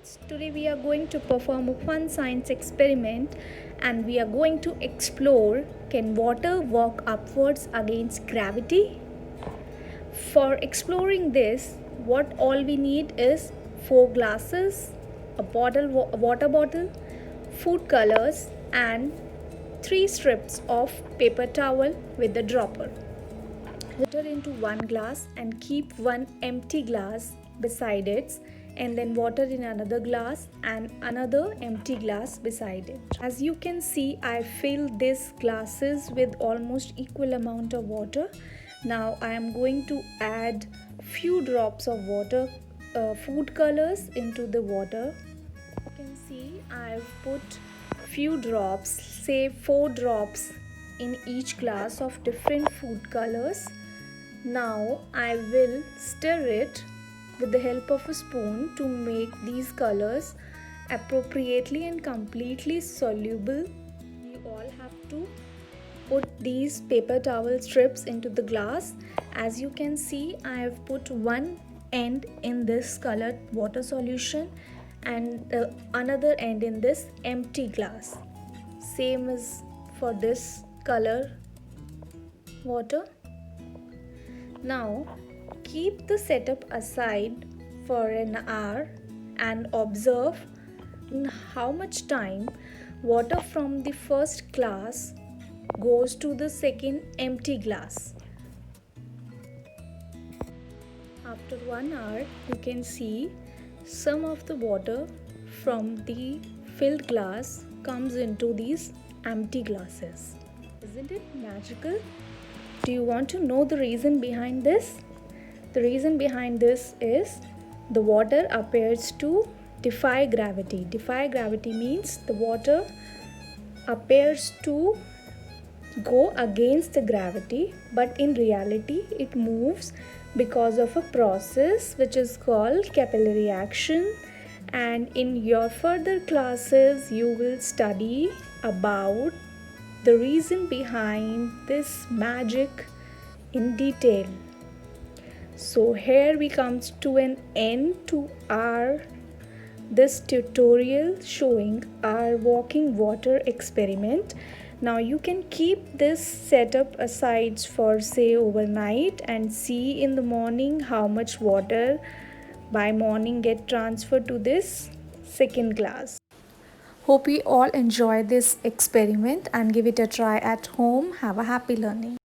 students, today we are going to perform a fun science experiment and we are going to explore, can water walk upwards against gravity? For exploring this, what all we need is 4 glasses, a water bottle, food colors and 3 strips of paper towel with the dropper. Water into one glass and keep one empty glass beside it, and then water in another glass and another empty glass beside it. As you can see, I filled these glasses with almost equal amount of water. Now I am going to add few drops of water food colors into the water. You can see I've put few drops, say 4 drops in each glass of different food colors. Now I will stir it with the help of a spoon to make these colors appropriately and completely soluble. You all have to put these paper towel strips into the glass. As you can see, I have put one end in this colored water solution and another end in this empty glass. Same as for this color water. Now keep the setup aside for an hour and observe in how much time water from the first glass goes to the second empty glass. After 1 hour, you can see some of the water from the filled glass comes into these empty glasses. Isn't it magical? Do you want to know the reason behind this? The reason behind this is the water appears to defy gravity. Defy gravity means the water appears to go against the gravity, but in reality it moves because of a process which is called capillary action. And in your further classes you will study about the reason behind this magic in detail. So here we come to an end to our this tutorial showing our walking water experiment. Now you can keep this setup aside for say overnight and see in the morning how much water by morning get transferred to this second glass. Hope you all enjoy this experiment and give it a try at home. Have a happy learning.